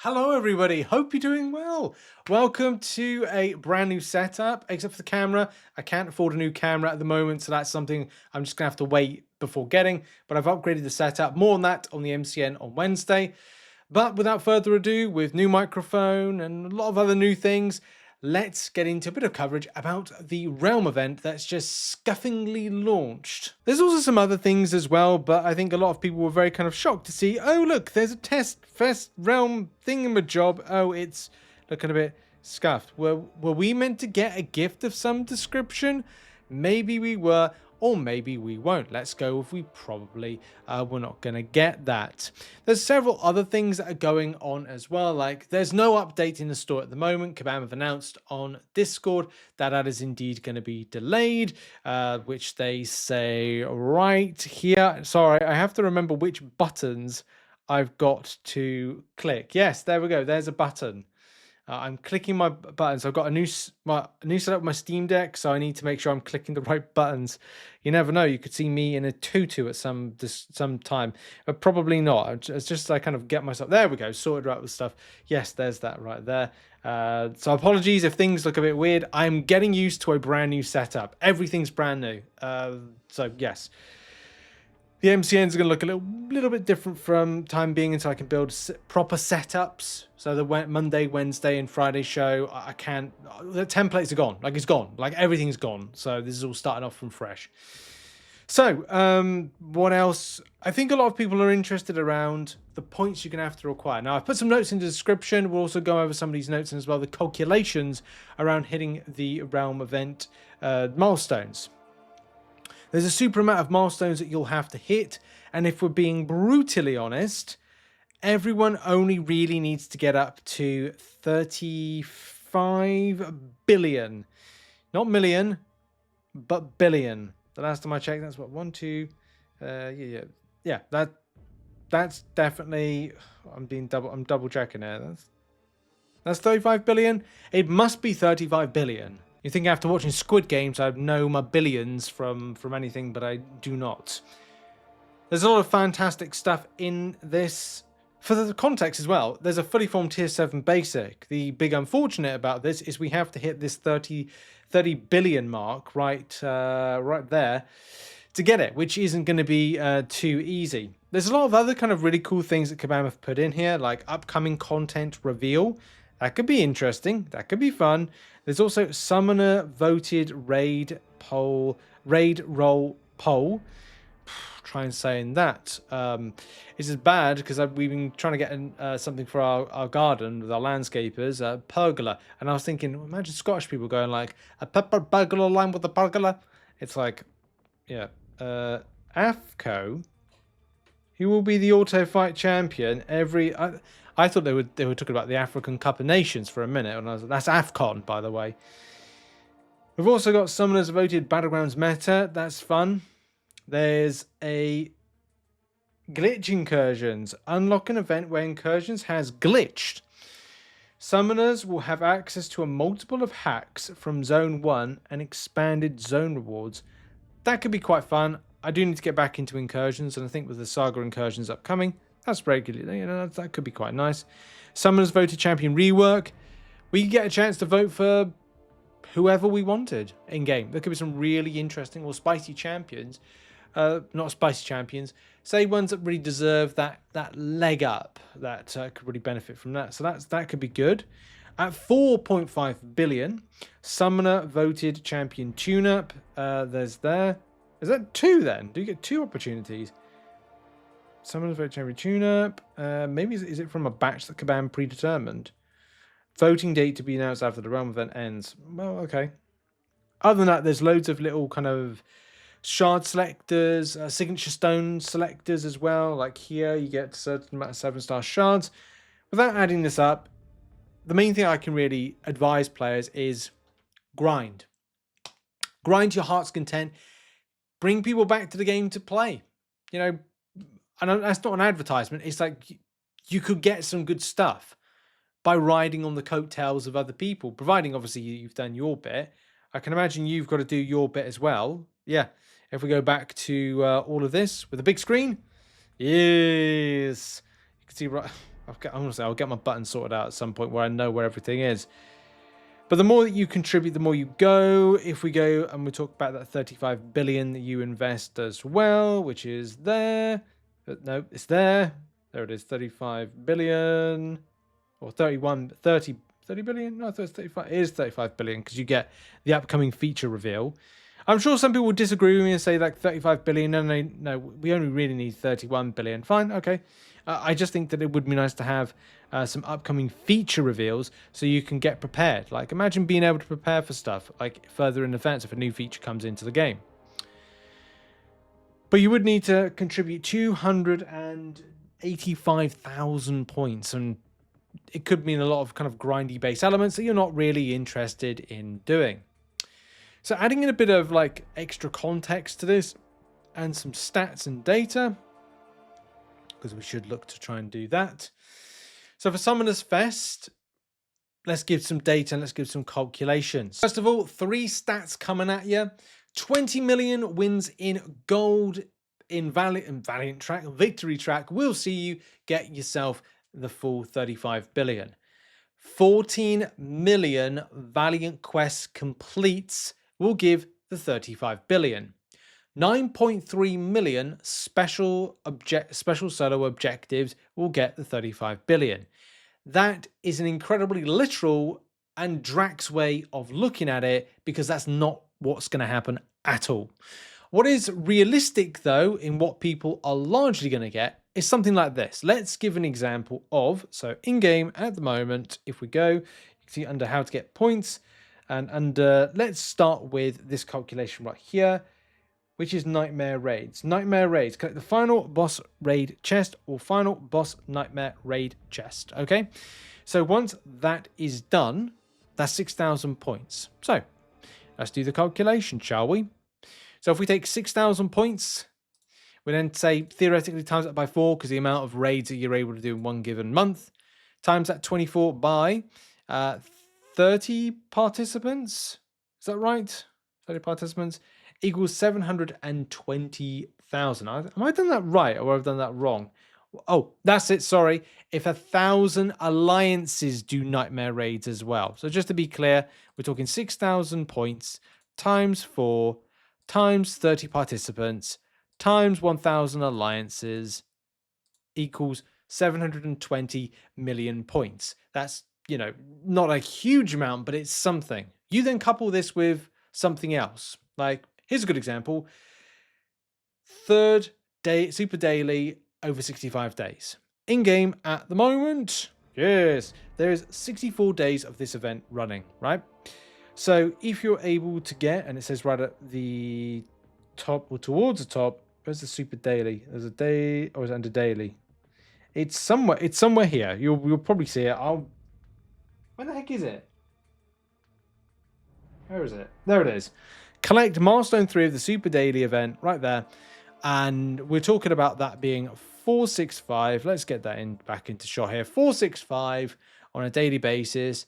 Hello everybody, hope you're doing well. Welcome to a brand new setup, except for the camera. I can't afford a new camera at the moment, so that's something I'm just gonna have to wait before getting, but I've upgraded the setup. More on that on the MCN on Wednesday. But without further ado, with new microphone and a lot of other new things, let's get into a bit of coverage about the Realm event that's just scuffingly launched. There's also some other things as well, but I think a lot of people were very kind of shocked to see, oh look, there's a test fest Realm thingamajob. Oh, it's looking a bit scuffed. Were we meant to get a gift of some description? Maybe we were, or maybe we won't. Let's go if we probably we're not going to get that. There's several other things that are going on as well, like there's no update in the store at the moment. Kabam have announced on Discord that that is indeed going to be delayed, which they say right here. Sorry, I have to remember which buttons I've got to click. Yes, there we go. There's a button. I'm clicking my buttons. I've got a new setup with my Steam Deck, so I need to make sure I'm clicking the right buttons. You never know. You could see me in a tutu at some time, but probably not. It's just I kind of get myself. There we go. Sorted out with stuff. Yes, there's that right there. So apologies if things look a bit weird. I'm getting used to a brand new setup. Everything's brand new. So yes. The MCN is going to look a little bit different from time being until I can build proper setups. So the Monday, Wednesday, and Friday show, I can't. The templates are gone. Like it's gone. Like everything's gone. So this is all starting off from fresh. So what else? I think a lot of people are interested around the points you're going to have to require. Now I've put some notes in the description. We'll also go over some of these notes and as well the calculations around hitting the Realm event milestones. There's a super amount of milestones that you'll have to hit, and if we're being brutally honest, everyone only really needs to get up to 35 billion. Not million, but billion. The last time I checked, that's what, 1, 2, yeah, that's definitely, I'm double checking there. That's 35 billion. It must be 35 billion. You think after watching Squid Games I'd know my billions from anything, but I do not. There's a lot of fantastic stuff in this. For the context as well, there's a fully formed tier 7 basic. The big unfortunate about this is we have to hit this 30 billion mark right there to get it, which isn't going to be too easy. There's a lot of other kind of really cool things that Kabam have put in here, like upcoming content reveal. That could be interesting. That could be fun. There's also summoner voted raid role poll. Try and saying that. It's as bad because we've been trying to get something for our garden with our landscapers, pergola. And I was thinking, imagine Scottish people going like, a pepper pergola line with a pergola. It's like, yeah. AFCO, who will be the auto fight champion every... I thought they were talking about the African Cup of Nations for a minute, and I was like, that's AFCON, by the way. We've also got Summoners Voted Battlegrounds meta. That's fun. There's a glitch Incursions. Unlock an event where Incursions has glitched. Summoners will have access to a multiple of hacks from Zone 1 and expanded zone rewards. That could be quite fun. I do need to get back into Incursions, and I think with the Saga Incursions upcoming, that's regularly, you know, that could be quite nice. Summoners Voted Champion rework. We get a chance to vote for whoever we wanted in game. There could be some really interesting or spicy champions. Not spicy champions. Say ones that really deserve that leg up. That could really benefit from that. So that could be good. At 4.5 billion, Summoner Voted Champion tune-up. Is that 2 then? Do you get 2 opportunities? Summoners Voted Champion tune-up. Maybe is it from a batch that Kabam predetermined? Voting date to be announced after the Realm event ends. Well, okay. Other than that, there's loads of little kind of shard selectors, signature stone selectors as well. Like here, you get a certain amount of 7-star shards. Without adding this up, the main thing I can really advise players is grind. Grind to your heart's content. Bring people back to the game to play. You know, and that's not an advertisement. It's like you could get some good stuff by riding on the coattails of other people, providing obviously you've done your bit. I can imagine you've got to do your bit as well. Yeah, if we go back to all of this with a big screen. Yes. You can see right... Honestly, I'll get my button sorted out at some point where I know where everything is. But the more that you contribute, the more you go. If we go and we talk about that 35 billion that you invest as well, which is there. No, it's there. There it is, 35 billion or 30 billion. No, I thought it's 35. It is 35 billion because you get the upcoming feature reveal. I'm sure some people will disagree with me and say like 35 billion. No, we only really need 31 billion. Fine, okay. I just think that it would be nice to have some upcoming feature reveals so you can get prepared. Like, imagine being able to prepare for stuff like further in advance if a new feature comes into the game. But you would need to contribute 285,000 points, and it could mean a lot of kind of grindy base elements that you're not really interested in doing. So adding in a bit of like extra context to this and some stats and data, because we should look to try and do that. So for Summoners Fest, let's give some data and let's give some calculations. First of all, 3 stats coming at you. 20 million wins in gold in Valiant track, victory track will see you get yourself the full 35 billion. 14 million Valiant Quest completes will give the 35 billion. 9.3 million special solo objectives will get the 35 billion. That is an incredibly literal and Drax way of looking at it, because that's not what's going to happen at all. What is realistic, though, in what people are largely going to get is something like this. Let's give an example of, so in-game at the moment, if we go, you can see under how to get points, and under, let's start with this calculation right here, which is Nightmare Raids. Nightmare Raids, collect the final boss raid chest or final boss Nightmare Raid chest, okay? So once that is done, that's 6,000 points. So let's do the calculation, shall we? So if we take 6,000 points, we then say theoretically times that by 4, because the amount of raids that you're able to do in one given month, times that 24 by 30 participants. Is that right? 30 participants equals 720,000. Am I done that right, or have I done that wrong? Oh, that's it. Sorry. If 1,000 alliances do Nightmare Raids as well. So just to be clear, we're talking 6,000 points times 4 times 30 participants times 1,000 alliances equals 720 million points. That's, you know, not a huge amount, but it's something. You then couple this with something else. Like, here's a good example. 3rd day, super daily, over 65 days. In-game at the moment, yes, there is 64 days of this event running, right? So if you're able to get, and it says right at the top or towards the top, where's the super daily? There's a day, or is it under daily? It's somewhere here. You'll probably see it. Where the heck is it? Where is it? There it is. Collect milestone 3 of the super daily event right there. And we're talking about that being 465. Let's get that back into shot here. 465 on a daily basis.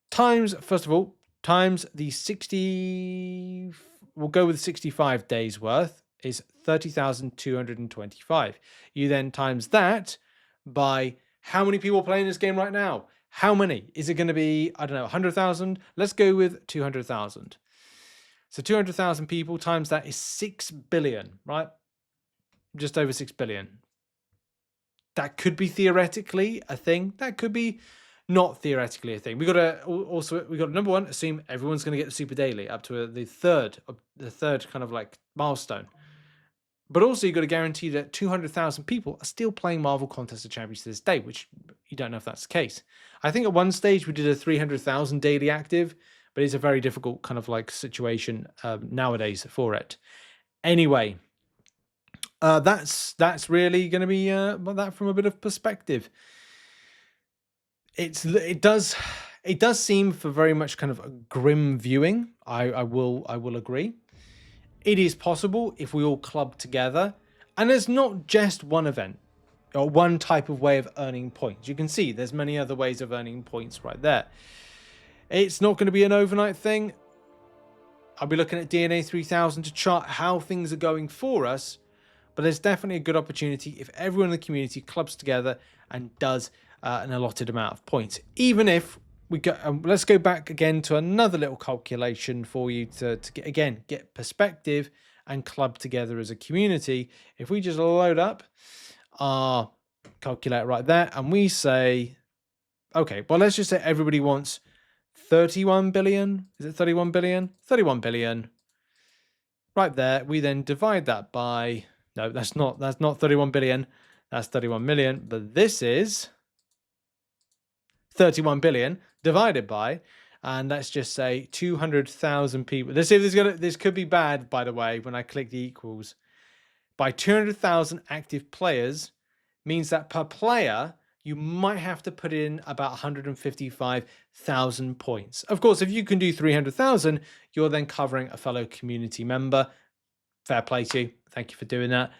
Times, first of all, times the 60, we'll go with 65 days worth, is 30,225. You then times that by how many people playing this game right now? How many? Is it going to be, I don't know, 100,000? Let's go with 200,000. So 200,000 people times that is 6 billion, right? Just over 6 billion. That could be theoretically a thing. That could be not theoretically a thing. We got to number one, assume everyone's going to get the super daily up to the third kind of like milestone. But also, you've got to guarantee that 200,000 people are still playing Marvel Contest of Champions to this day, which you don't know if that's the case. I think at one stage we did a 300,000 daily active, but it's a very difficult kind of like situation nowadays for it. Anyway, that's really going to be that from a bit of perspective. It does seem for very much kind of a grim viewing. I will agree. It is possible if we all club together, and there's not just one event or one type of way of earning points. You can see there's many other ways of earning points right there. It's not going to be an overnight thing. I'll be looking at DNA 3000 to chart how things are going for us, but there's definitely a good opportunity if everyone in the community clubs together and does an allotted amount of points. Even if we go, let's go back again to another little calculation for you to get perspective and club together as a community. If we just load up our calculator right there and we say, okay, well, let's just say everybody wants 31 billion. Is it 31 billion? 31 billion. Right there. We then divide that by, no, that's not 31 billion. That's 31 million. But this is 31 billion divided by, and let's just say 200,000 people. Let's see if this could be bad, by the way, when I click the equals. By 200,000 active players means that per player, you might have to put in about 155,000 points. Of course, if you can do 300,000, you're then covering a fellow community member. Fair play to you. Thank you for doing that.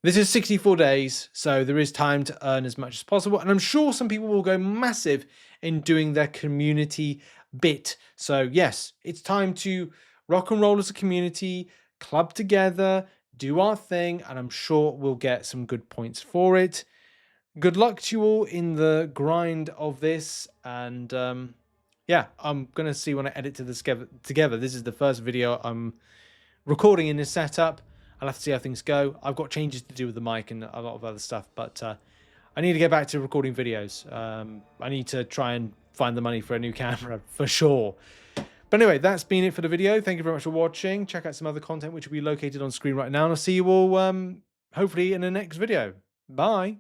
This is 64 days, so there is time to earn as much as possible. And I'm sure some people will go massive in doing their community bit. So yes, it's time to rock and roll as a community, club together, do our thing, and I'm sure we'll get some good points for it. Good luck to you all in the grind of this. And yeah, I'm going to see when I edit this together. This is the first video I'm recording in this setup. I'll have to see how things go. I've got changes to do with the mic and a lot of other stuff, but I need to get back to recording videos. I need to try and find the money for a new camera for sure. But anyway, that's been it for the video. Thank you very much for watching. Check out some other content which will be located on screen right now. And I'll see you all hopefully in the next video. Bye.